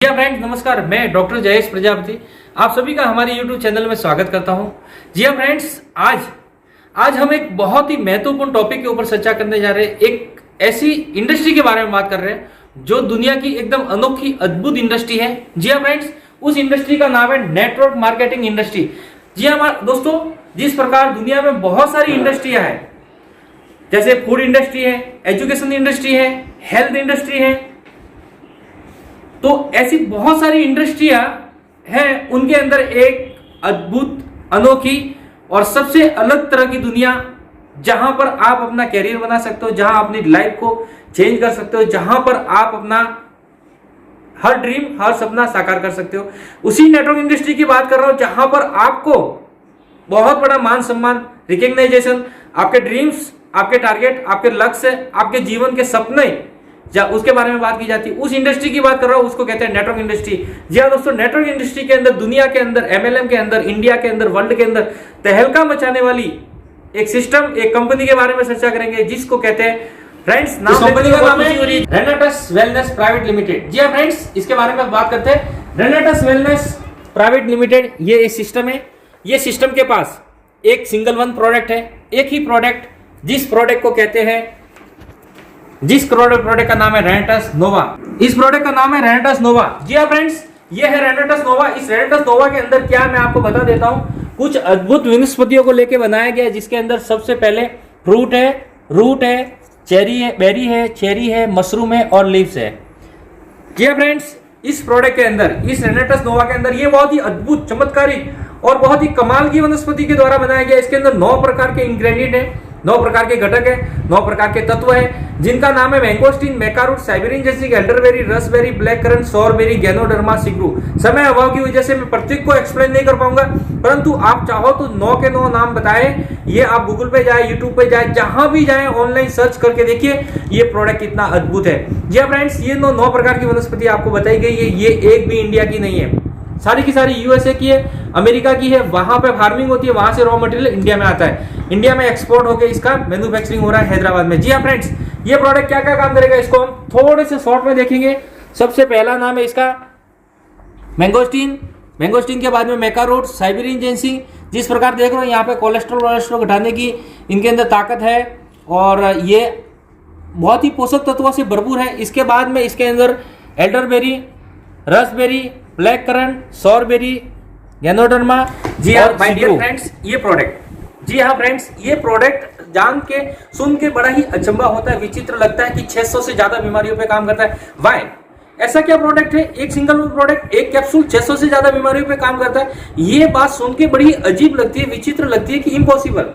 जी हाँ फ्रेंड्स, नमस्कार। मैं डॉक्टर जयेश प्रजापति आप सभी का हमारे यूट्यूब चैनल में स्वागत करता हूं। जी हाँ फ्रेंड्स, आज हम एक बहुत ही महत्वपूर्ण टॉपिक के ऊपर चर्चा करने जा रहे हैं। एक ऐसी इंडस्ट्री के बारे में बात कर रहे हैं जो दुनिया की एकदम अनोखी अद्भुत इंडस्ट्री है। जी हाँ फ्रेंड्स, उस इंडस्ट्री का नाम है नेटवर्क मार्केटिंग इंडस्ट्री। जी हाँ दोस्तों, जिस प्रकार दुनिया में बहुत सारी इंडस्ट्रियां हैं, जैसे फूड इंडस्ट्री है, एजुकेशन इंडस्ट्री है, हेल्थ इंडस्ट्री है, तो ऐसी बहुत सारी इंडस्ट्रियां हैं। उनके अंदर एक अद्भुत, अनोखी और सबसे अलग तरह की दुनिया, जहां पर आप अपना कैरियर बना सकते हो, जहां अपनी लाइफ को चेंज कर सकते हो, जहां पर आप अपना हर ड्रीम, हर सपना साकार कर सकते हो। उसी नेटवर्क इंडस्ट्री की बात कर रहा हूं, जहां पर आपको बहुत बड़ा मान सम्मान, रिकग्नाइजेशन, आपके ड्रीम्स, आपके टारगेट, आपके लक्ष्य, आपके जीवन के सपने, उसके बारे में बात की जाती है। उस इंडस्ट्री की बात कर रहा हूं, उसको कहते हैं नेटवर्क इंडस्ट्री। जी हाँ दोस्तों, नेटवर्क इंडस्ट्री के अंदर, दुनिया के अंदर, एमएलएम के अंदर, इंडिया के अंदर, वर्ल्ड के अंदर तहलका मचाने वाली एक सिस्टम, एक कंपनी के बारे में चर्चा करेंगे, जिसको कहते हैं फ्रेंड्स, कंपनी का नाम है रेनेटस वेलनेस प्राइवेट लिमिटेड। जी हाँ फ्रेंड्स, इसके बारे में बात करते हैं। रेनेटस वेलनेस प्राइवेट लिमिटेड, ये एक सिस्टम है। ये सिस्टम के पास एक सिंगल वन प्रोडक्ट है, एक ही प्रोडक्ट, जिस प्रोडक्ट को कहते हैं, जिस प्रोडक्ट का नाम है रेनेटस नोवा। इस प्रोडक्ट का नाम है रेनेटस नोवा। जी हाँ फ्रेंड्स, ये है रेनेटस नोवा। इस रेनेटस नोवा के अंदर क्या, मैं आपको बता देता हूं, कुछ अद्भुत वनस्पतियों को लेकर बनाया गया है, जिसके अंदर सबसे पहले फ्रूट है, रूट है, चेरी है, बेरी है, चेरी है, मशरूम है और लीव्स है। जी हाँ फ्रेंड्स, इस प्रोडक्ट के अंदर, इस रेनेटस नोवा के अंदर, ये बहुत ही अद्भुत, चमत्कारिक और बहुत ही कमाल की वनस्पति के द्वारा बनाया गया। इसके अंदर 9 प्रकार के इंग्रेडिएंट है, 9 प्रकार के घटक है, 9 प्रकार के तत्व है, जिनका नाम है मैंगोस्टीन, मेकारूट, साइबेरियन जैसी, एल्डरबेरी, रसबेरी, ब्लैक करंट, सॉरबेरी, गैनोडर्मा, सिग्रू। समय अभाव की वजह से मैं प्रत्येक को एक्सप्लेन नहीं कर पाऊंगा, परंतु आप चाहो तो 9 के 9 नाम बताए। ये आप गूगल पे जाए, यूट्यूब पे जाए, जहां भी जाए, ऑनलाइन सर्च करके देखिए ये प्रोडक्ट कितना अद्भुत है। जी हाँ फ्रेंड्स, ये 9 प्रकार की वनस्पति आपको बताई गई है। ये एक भी इंडिया की नहीं है, सारी की सारी यूएसए की है, अमेरिका की है। वहां पे फार्मिंग होती है, वहां से रॉ मटेरियल इंडिया में आता है, इंडिया में एक्सपोर्ट होकर इसका मैन्युफैक्चरिंग हो रहा है हैदराबाद में। जी हाँ फ्रेंड्स, ये प्रोडक्ट क्या क्या काम करेगा, इसको हम थोड़े से शॉर्ट में देखेंगे। सबसे पहला नाम है इसका मैंगोस्टीन। मैंगोस्टीन के बाद में मेकारूट, साइबेरियन जेंसी। जिस प्रकार देख रहे हो यहाँ पे कोलेस्ट्रॉल घटाने की इनके अंदर ताकत है और ये बहुत ही पोषक तत्वों से भरपूर है। इसके बाद में इसके अंदर एल्डरबेरी, रसबेरी, ब्लैक करंट, सॉरबेरी, गैनोडर्मा। जी हाँ माय डियर फ्रेंड्स, ये प्रोडक्ट, जी हाँ फ्रेंड्स, ये प्रोडक्ट जान के, सुन के बड़ा ही अचंभा होता है, विचित्र लगता है कि 600 से ज्यादा बीमारियों पे काम करता है। वाई, ऐसा क्या प्रोडक्ट है? एक सिंगल प्रोडक्ट, एक कैप्सूल 600 से ज्यादा बीमारियों पे काम करता है। ये बात सुन के बड़ी अजीब लगती है, विचित्र लगती है कि इम्पॉसिबल,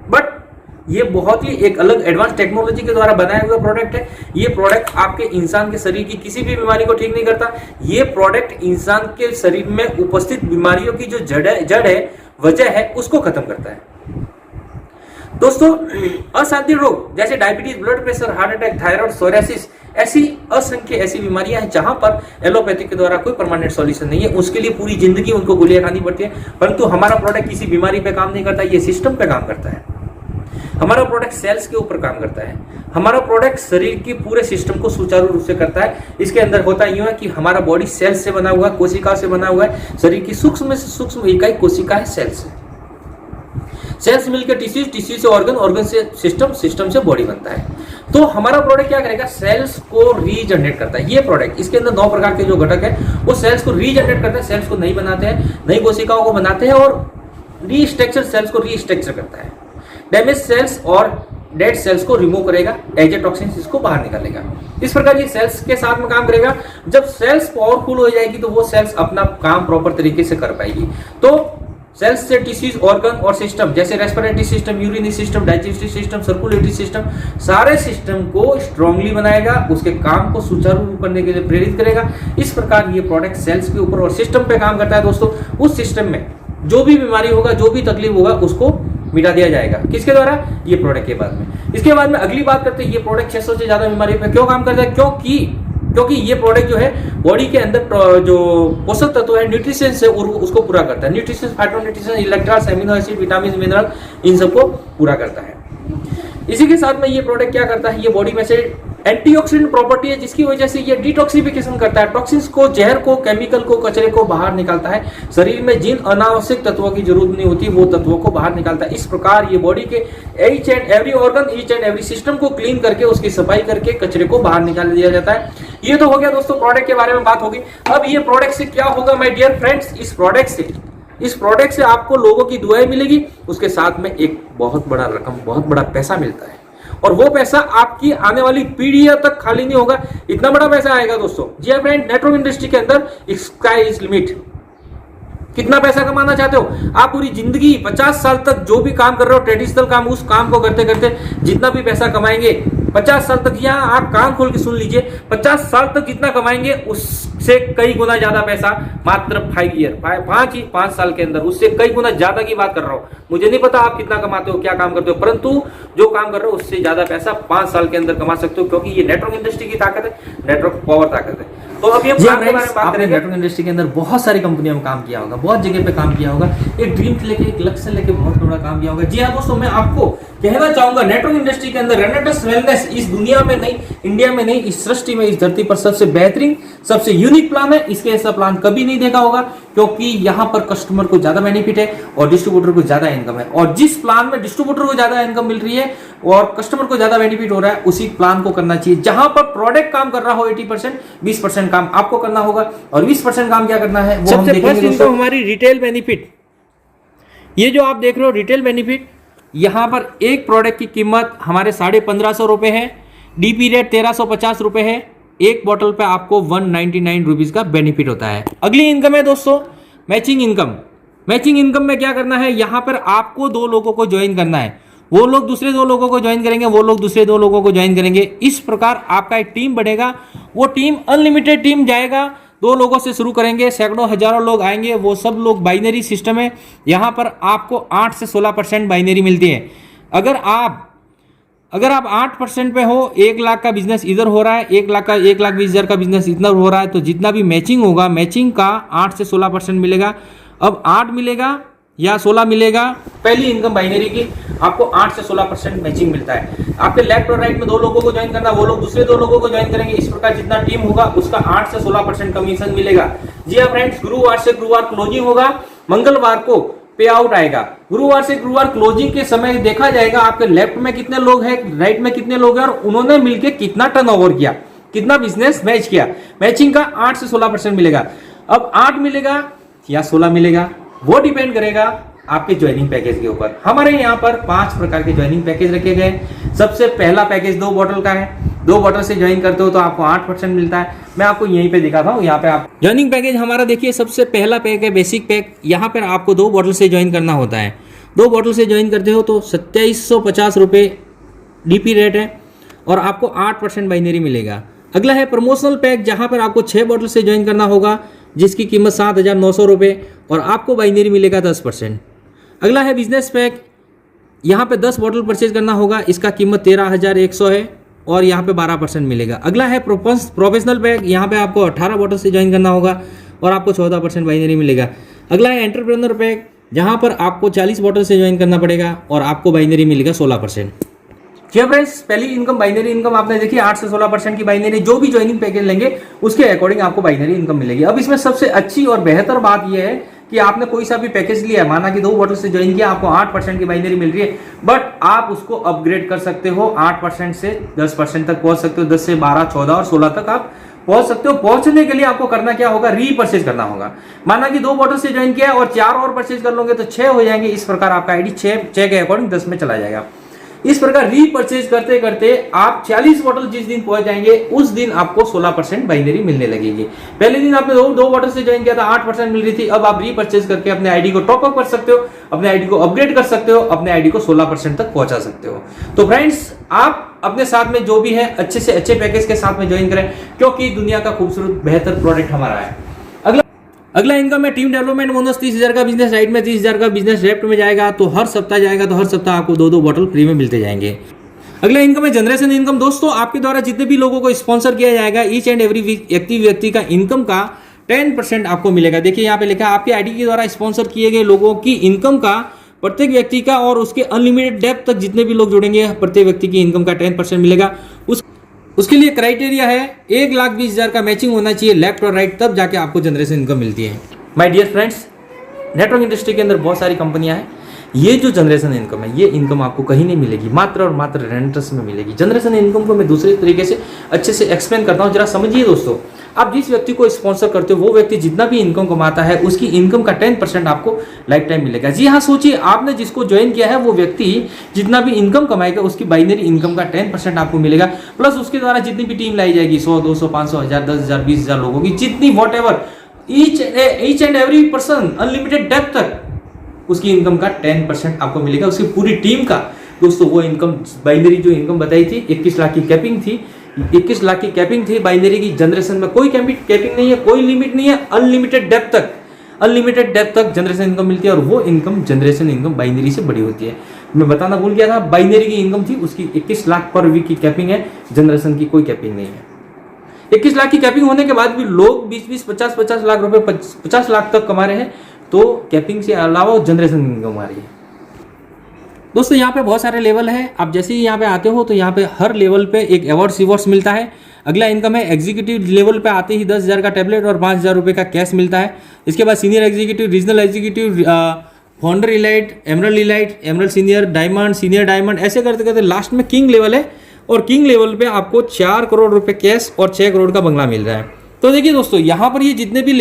बट ये बहुत ही एक अलग एडवांस टेक्नोलॉजी के द्वारा बनाया हुआ प्रोडक्ट है। ये प्रोडक्ट आपके इंसान के शरीर की किसी भी बीमारी को ठीक नहीं करता। ये प्रोडक्ट इंसान के शरीर में उपस्थित बीमारियों की जो जड़ है, वजह है, उसको खत्म करता है। दोस्तों, असाध्य रोग जैसे diabetes, blood pressure, heart attack, thyroid, psoriasis, ऐसी असंख्य ऐसी बीमारियां हैं जहां पर एलोपैथी के द्वारा कोई परमानेंट सॉल्यूशन नहीं है। उसके लिए पूरी जिंदगी उनको गोलियां खानी पड़ती है, परंतु हमारा प्रोडक्ट किसी बीमारी पे काम नहीं करता, ये सिस्टम पे काम करता है। हमारा प्रोडक्ट सेल्स के ऊपर काम करता है। हमारा प्रोडक्ट शरीर के पूरे सिस्टम को सुचारू रूप से करता है। इसके अंदर होता यूं है कि हमारा बॉडी सेल्स से बना हुआ है, कोशिका से बना हुआ है। शरीर की सूक्ष्म से सूक्ष्म इकाई कोशिका है, सेल्स है। सेल्स मिलकर टिश्यू, टिश्यू से ऑर्गन, ऑर्गन से सिस्टम, सिस्टम से बॉडी बनता है। तो हमारा प्रोडक्ट क्या करेगा? सेल्स को रीजनरेट करता है। ये प्रोडक्ट, इसके अंदर 9 प्रकार के जो घटक है, वो सेल्स को रीजनरेट करता है, सेल्स को नई बनाते हैं, नई कोशिकाओं को बनाते हैं और रीस्ट्रक्चर, सेल्स को रीस्ट्रक्चर करता है। डैमेज सेल्स और डेड सेल्स को रिमूव करेगा, एजेटॉक्सिन्स इसको बाहर निकालेगा। इस प्रकार ये सेल्स के साथ में काम करेगा। जब सेल्स पावरफुल हो जाएगी तो वो सेल्स अपना काम प्रॉपर तरीके से कर पाएगी। तो सेल्स से टिश्यूज, ऑर्गन और सिस्टम, जैसे respiratory system, urinary system, digestive system, circulatory system, सारे सिस्टम को स्ट्रांगली बनाएगा, उसके काम को सुचारू रूप करने के लिए प्रेरित करेगा। इस प्रकार ये प्रोडक्ट सेल्स के ऊपर और सिस्टम पे काम करता है। दोस्तों, उस सिस्टम में जो भी बीमारी होगा, जो भी तकलीफ होगा, उसको मिटा दिया जाएगा। किसके द्वारा? ये प्रोडक्ट के बाद में। इसके बाद में अगली बात करते हैं, ये प्रोडक्ट 600 से ज्यादा बीमारी पे क्यों काम करता है? क्योंकि ये प्रोडक्ट जो है बॉडी के अंदर जो पोषक तत्व है, न्यूट्रिशन से उसको पूरा करता है। Nutrition, phytonutrition, electrons, amino acid, vitamin, mineral, इन सबको पूरा करता है। इसी के साथ में ये प्रोडक्ट क्या करता है? ये बॉडी में से एंटीऑक्सीडेंट प्रॉपर्टी है जिसकी वजह से ये डिटॉक्सिफिकेशन करता है, टॉक्सिन्स को, जहर को, केमिकल को, कचरे को बाहर निकालता है। शरीर में जिन अनावश्यक तत्वों की जरूरत नहीं होती वो तत्वों को बाहर निकालता है। इस प्रकार ये बॉडी के each and every organ, each and every system को क्लीन करके उसकी सफाई करके कचरे को बाहर निकाल दिया जाता है। ये तो हो गया दोस्तों प्रोडक्ट के बारे में बात होगी। अब ये प्रोडक्ट से क्या होगा माय डियर फ्रेंड्स, इस प्रोडक्ट से आपको लोगों की दुआएं मिलेगी, उसके साथ में एक बहुत बड़ा रकम, बहुत बड़ा पैसा मिलता है और वो पैसा आपकी आने वाली पीढ़ियों तक खाली नहीं होगा, इतना बड़ा पैसा आएगा दोस्तों। जी हाँ फ्रेंड, नेटवर्क इंडस्ट्री के अंदर स्काई इज लिमिट। कितना पैसा कमाना चाहते हो आप? पूरी जिंदगी 50 साल तक जो भी काम कर रहे हो ट्रेडिशनल काम, उस काम को करते करते जितना भी पैसा कमाएंगे 50 साल तक, यहाँ आप कान खोल के सुन लीजिए, 50 साल तक जितना कमाएंगे उससे कई गुना ज्यादा पैसा मात्र 5 साल के अंदर, उससे कई गुना ज्यादा की बात कर रहा हूँ। मुझे नहीं पता आप कितना कमाते हो, क्या काम करते हो, परंतु जो काम कर रहे हो उससे ज्यादा पैसा 5 साल के अंदर कमा सकते हो, क्योंकि ये नेटवर्क इंडस्ट्री की ताकत है, नेटवर्क पावर ताकत है। तो अब ये बात करें, नेटवर्क इंडस्ट्री के अंदर बहुत सारी कंपनियों में काम किया होगा, बहुत जगह पे काम किया होगा, एक ड्रीम से लेके, एक लक्ष्य से लेके बहुत बड़ा काम किया होगा। जी हाँ दोस्तों, मैं आपको कहना चाहूंगा नेटवर्क इंडस्ट्री के अंदर रेनेटस वेलनेस इस दुनिया में नहीं, इंडिया में नहीं, इस सृष्टि में, इस धरती पर सबसे बेहतरीन, सबसे यूनिक प्लान है। इसके ऐसा प्लान कभी नहीं देखा होगा, क्योंकि यहाँ पर कस्टमर को ज्यादा बेनिफिट है और डिस्ट्रीब्यूटर को ज्यादा इनकम है। और जिस प्लान में डिस्ट्रीब्यूटर को ज्यादा इनकम मिल रही है और कस्टमर को ज्यादा बेनिफिट हो रहा है, उसी प्लान को करना चाहिए। जहां पर प्रोडक्ट काम कर रहा हो 80%, 20% काम आपको करना होगा और 20% काम क्या करना है वो हम देखेंगे दोस्तों। हमारी रिटेल बेनिफिट, ये जो आप देख रहे हो रिटेल बेनिफिट, यहां पर एक प्रोडक्ट की कीमत हमारे 1550 रुपए है, डीपी रेट 1350 रुपए है, एक बॉटल पे आपको 199 रुपीज का बेनिफिट होता है। अगली इनकम है दोस्तों मैचिंग इनकम। मैचिंग इनकम में क्या करना है, यहां पर आपको 2 लोगों को ज्वाइन करना है, वो लोग दूसरे 2 लोगों को ज्वाइन करेंगे, वो लोग दूसरे 2 लोगों को ज्वाइन करेंगे। इस प्रकार आपका एक टीम बनेगा, वो टीम अनलिमिटेड टीम जाएगा। 2 लोगों से शुरू करेंगे, सैकड़ों हजारों लोग आएंगे, वो सब लोग बाइनरी सिस्टम है। यहां पर आपको 8 से 16% बाइनरी मिलती है। अगर आप 8% पे हो, 1 लाख का बिजनेस इधर हो रहा है, 1,20,000 का बिजनेस इतना हो रहा है, तो जितना भी मैचिंग होगा, मैचिंग का 8 से 16% मिलेगा। अब 8 मिलेगा या 16 मिलेगा, पहली इनकम बाइनरी की आपको 8 से 16% मैचिंग मिलता है। आपके लेफ्ट और राइट में 2 लोगों को ज्वाइन करना, वो लोग दूसरे 2 लोगों को ज्वाइन करेंगे। इस प्रकार जितना टीम होगा उसका 8 से 16% कमीशन मिलेगा। जी हाँ फ्रेंड्स, गुरुवार से गुरुवार क्लोजिंग होगा, मंगलवार को पे आउट आएगा। गुरुवार से गुरुवार क्लोजिंग के समय देखा जाएगा आपके लेफ्ट में कितने लोग हैं, राइट में कितने लोग हैं और उन्होंने मिलकर कितना टर्नओवर किया, कितना बिजनेस मैच किया। मैचिंग का 8 से 16% मिलेगा। अब 8 मिलेगा या 16 मिलेगा वो डिपेंड करेगा आपके ज्वाइनिंग पैकेज के ऊपर। हमारे यहाँ पर 5 प्रकार के ज्वाइनिंग पैकेज रखे गए। सबसे पहला पैकेज 2 बॉटल का है। 2 बॉटल से ज्वाइन करते हो तो आपको 8% मिलता है। मैं आपको यहीं पे दिखाता हूँ, यहाँ पे आप ज्वाइनिंग पैकेज हमारा देखिए, सबसे पहला पैक है बेसिक पैक। यहाँ पर आपको 2 बॉटल से ज्वाइन करना होता है। 2 बॉटल से ज्वाइन करते हो तो 2750 रुपये डीपी रेट है और आपको 8% बाइनरी मिलेगा। अगला है प्रमोशनल पैक, जहाँ पर आपको 6 बॉटल से ज्वाइन करना होगा, जिसकी कीमत 7,900 रुपये और आपको बाइनरी मिलेगा 10%। अगला है बिजनेस पैक, यहाँ पे 10 बॉटल परचेज करना होगा, इसका कीमत 13,100 है और यहाँ पे 12% मिलेगा। अगला है प्रोफेशनल पैक, यहाँ पे आपको 18 बॉटल से ज्वाइन करना होगा और आपको 14% बाइनरी मिलेगा। अगला है एंटरप्रेन्योर पैक, जहाँ पर आपको 40 बॉटल से ज्वाइन करना पड़ेगा और आपको बाइनरी मिलेगा 16%। जी फ्रेंड्स, पहली इनकम बाइनरी इनकम आपने देखी, 8 से 16% की बाइनरी। जो भी ज्वाइनिंग पैकेज लेंगे उसके अकॉर्डिंग आपको बाइनरी इनकम मिलेगी। अब इसमें सबसे अच्छी और बेहतर बात यह है कि आपने कोई सा भी पैकेज लिया, माना कि 2 बॉटल से ज्वाइन किया, आपको 8% की बाइनरी मिल रही है, बट आप उसको अपग्रेड कर सकते हो। 8% से 10% तक पहुंच सकते हो, 10 से 12, 14 और 16 तक आप पहुंच सकते हो। पहुंचने के लिए आपको करना क्या होगा, रीपरचेज करना होगा। माना कि 2 बॉटल से ज्वाइन किया और 4 और परचेज कर लोगे तो 6 हो जाएंगे। इस प्रकार आपका आईडी 6 के अकॉर्डिंग 10 में चला जाएगा। इस प्रकार रीपरचेज करते करते आप 40 बॉटल जिस दिन पहुंच जाएंगे उस दिन आपको 16% बाइनरी मिलने लगेगी। पहले दिन आपने 2 बॉटल से ज्वाइन किया था, 8% मिल रही थी। अब आप रीपरचेज करके अपने आईडी को टॉप अप कर सकते हो, अपने आईडी को अपग्रेड कर सकते हो, अपने आईडी को 16% तक पहुंचा सकते हो। तो फ्रेंड्स, आप अपने साथ में जो भी है अच्छे से अच्छे पैकेज के साथ में ज्वाइन करें, क्योंकि दुनिया का खूबसूरत बेहतर प्रोडक्ट हमारा है। अगला इनकम है टीम डेवलपमेंट बोनस। 30,000 का बिजनेस राइट में, 30,000 का बिजनेस लेफ्ट में जाएगा तो हर सप्ताह जाएगा तो हर सप्ताह आपको 2 बॉटल फ्री में मिलते जाएंगे। अगला इनकम है जनरेशन इनकम। दोस्तों, आपके द्वारा जितने भी लोगों को स्पॉन्सर किया जाएगा, ईच एंड एवरी व्यक्ति का इनकम का 10% आपको मिलेगा। देखिए यहाँ पे लिखा है, आपके आईडी के द्वारा स्पॉन्सर किए गए लोगों की इनकम का, प्रत्येक व्यक्ति का और उसके अनलिमिटेड डेप्थ तक जितने भी लोग जुड़ेंगे, प्रत्येक व्यक्ति की इनकम का 10% मिलेगा। उसके लिए क्राइटेरिया है 1,20,000 का मैचिंग होना चाहिए लेफ्ट और राइट, तब जाके आपको जनरेशन इनकम मिलती है। My dear friends, network industry के अंदर बहुत सारी कंपनियां हैं। ये जो जनरेशन इनकम है, ये इनकम आपको कहीं नहीं मिलेगी, मात्र और मात्र रेंटर्स में मिलेगी। जनरेशन इनकम को मैं दूसरे तरीके से अच्छे से एक्सप्लेन करता हूँ, जरा समझिए दोस्तों। आप जिस व्यक्ति को स्पॉन्सर करते हो वो व्यक्ति जितना भी इनकम कमाता है उसकी इनकम का 10% आपको लाइफ टाइम मिलेगा। जी हाँ, सोचिए आपने जिसको ज्वाइन किया है वो व्यक्ति जितना भी इनकम कमाएगा उसकी बाइनरी इनकम का 10% आपको मिलेगा, प्लस उसके द्वारा जितनी भी टीम लाई जाएगी 100, 200, 500, 1000, 10,000, 20,000 लोगों की, जितनी what ever, each and every person unlimited depth तक उसकी इनकम का 10% आपको मिलेगा, उसकी पूरी टीम का। दोस्तों वो इनकम बाइनरी जो इनकम बताई थी 21 लाख की कैपिंग थी, 21 लाख की कैपिंग थी बाइनरी की। जनरेशन में कोई कैपिंग नहीं है, कोई लिमिट नहीं है, अनलिमिटेड डेप्थ तक जनरेशन इनकम मिलती है, और वो इनकम जनरेशन इनकम बाइनरी से बड़ी होती है। मैं बताना भूल गया था, बाइनरी की इनकम थी उसकी 21 लाख पर वीक की कैपिंग है, जनरेशन की कोई कैपिंग नहीं है। 21 लाख की कैपिंग होने के बाद भी लोग 20-20, 50-50 लाख रुपए, 50 लाख तक कमा रहे हैं, तो कैपिंग से अलावा जनरेशन इनकम आ रही है। दोस्तों यहाँ पे बहुत सारे लेवल हैं। आप जैसे ही यहाँ पे आते हो तो यहाँ पे हर लेवल पे एक अवार्ड्स मिलता है। अगला इनकम है एग्जीक्यूटिव लेवल पे आते ही 10,000 का टैबलेट और 5,000 रुपये का कैश मिलता है। इसके बाद senior executive, regional executive, founder elite, emerald senior, diamond, senior diamond, ऐसे करते करते लास्ट में किंग लेवल है, और किंग लेवल पे आपको 4 करोड़ रुपए कैश और 6 करोड़ का बंगला मिल रहा है। तो देखिए दोस्तों, यहाँ पर ये जितने भी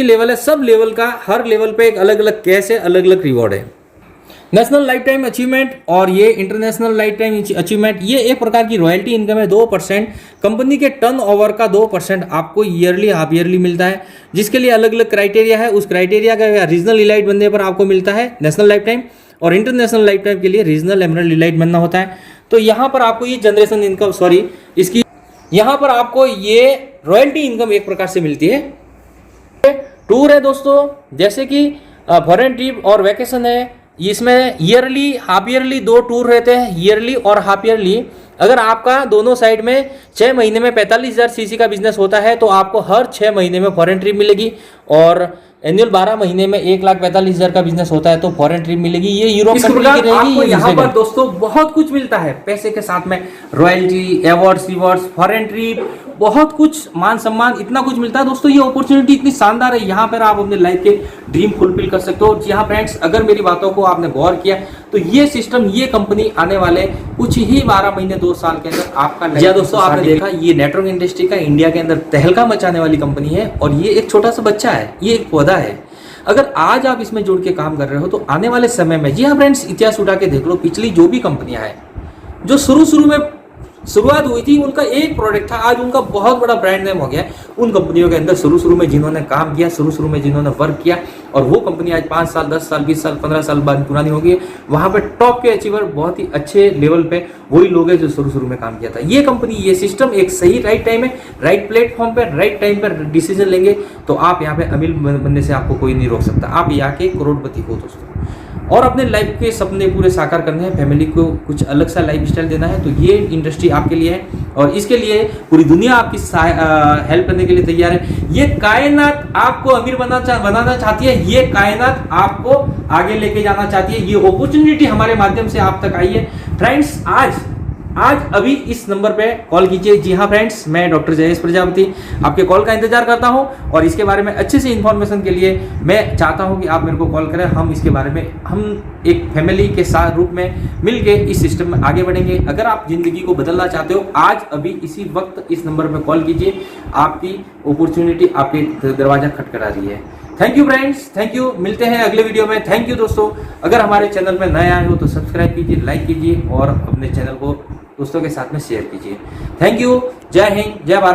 लेवल है, सब लेवल का हर लेवल पे एक अलग अलग कैश है, अलग अलग रिवॉर्ड है। नेशनल लाइफ टाइम अचीवमेंट और ये इंटरनेशनल लाइफ टाइम अचीवमेंट, ये एक प्रकार की रॉयल्टी इनकम है। 2% कंपनी के टर्नओवर का 2% आपको ईयरली, हाफ ईयरली मिलता है, जिसके लिए अलग अलग क्राइटेरिया है। उस क्राइटेरिया का रीजनल इलाइट बनने पर आपको मिलता है नेशनल लाइफ टाइम, और इंटरनेशनल लाइफ टाइम के लिए रीजनल एमरल्ड इलाइट बनना होता है। तो यहाँ पर आपको ये जनरेशन इनकम, यहाँ पर आपको ये रॉयल्टी इनकम एक प्रकार से मिलती है। टूर है दोस्तों, जैसे कि फॉरेन ट्रिप और वैकेशन है, इसमें ईयरली, हाफ ईयरली 2 टूर रहते हैं, ईयरली और हाफ ईयरली। अगर आपका दोनों साइड में 6 महीने में 45,000 सीसी का बिजनेस होता है तो आपको हर 6 महीने में फॉरेन ट्रिप मिलेगी, और एनुअल 12 महीने में 1,45,000 का बिजनेस होता है तो फॉरेन ट्रिप मिलेगी। ये यूरोप कंट्री की रहेगी। यहाँ पर दोस्तों बहुत कुछ मिलता है पैसे के साथ में, royalty, awards, rewards, foreign trip, बहुत कुछ, मान सम्मान, इतना कुछ मिलता है दोस्तों। ये अपॉर्चुनिटी इतनी शानदार है, यहाँ पर आप अपने लाइफ के ड्रीम फुलफिल कर सकते हो। यहाँ फ्रेंड्स, अगर मेरी बातों को आपने गौर किया तो ये सिस्टम, ये कंपनी आने वाले कुछ ही 12 महीने 2 साल के अंदर आपका, दोस्तों आपने देखा, ये नेटवर्क इंडस्ट्री का इंडिया के अंदर तहलका मचाने वाली कंपनी है, और ये एक छोटा सा बच्चा है, ये एक पौधा है। अगर आज आप इसमें जुड़ के काम कर रहे हो तो आने वाले समय में, जी हाँ फ्रेंड्स, इतिहास उठा के देख लो, पिछली जो भी कंपनियां हैं जो शुरू में शुरुआत हुई थी, उनका एक प्रोडक्ट था, आज उनका बहुत बड़ा ब्रांड नेम हो गया। उन कंपनियों के अंदर शुरू में जिन्होंने काम किया, शुरू में जिन्होंने वर्क किया, और वो कंपनी आज 5 साल, 10 साल, 20 साल, 15 साल बाद पुरानी हो गई, वहां पे टॉप के अचीवर, बहुत ही अच्छे लेवल पे वही लोग हैं जो शुरू में काम किया था। ये कंपनी, ये सिस्टम एक सही राइट टाइम है, राइट प्लेटफॉर्म पे, राइट टाइम पर डिसीजन लेंगे तो आप यहाँ पे अमीर बनने से आपको कोई नहीं रोक सकता। आप यहाँ के करोड़पति हो दोस्तों, और अपने लाइफ के सपने पूरे साकार करने हैं, फैमिली को कुछ अलग सा लाइफ स्टाइल देना है, तो ये इंडस्ट्री आपके लिए है, और इसके लिए पूरी दुनिया आपकी हेल्प करने के लिए तैयार है। ये कायनात आपको अमीर बनाना चाहती है, ये कायनात आपको आगे लेके जाना चाहती है। ये अपॉर्चुनिटी हमारे माध्यम से आप तक आई है। फ्रेंड्स, आज अभी इस नंबर पे कॉल कीजिए। जी हाँ फ्रेंड्स, मैं डॉक्टर जयेश प्रजापति आपके कॉल का इंतजार करता हूं, और इसके बारे में अच्छे से इन्फॉर्मेशन के लिए मैं चाहता हूं कि आप मेरे को कॉल करें। हम इसके बारे में, हम एक फैमिली के साथ रूप में मिलके इस सिस्टम में आगे बढ़ेंगे। अगर आप जिंदगी को बदलना चाहते हो, आज अभी इसी वक्त इस नंबर पर कॉल कीजिए। आपकी अपॉर्चुनिटी आपके दरवाजा खटखटा रही है। Thank you friends, thank you. मिलते हैं अगले वीडियो में। थैंक यू दोस्तों। अगर हमारे चैनल में नए आए हो तो सब्सक्राइब कीजिए, लाइक कीजिए, और अपने चैनल को दोस्तों के साथ में शेयर कीजिए। Thank you. जय हिंद, जय भारत।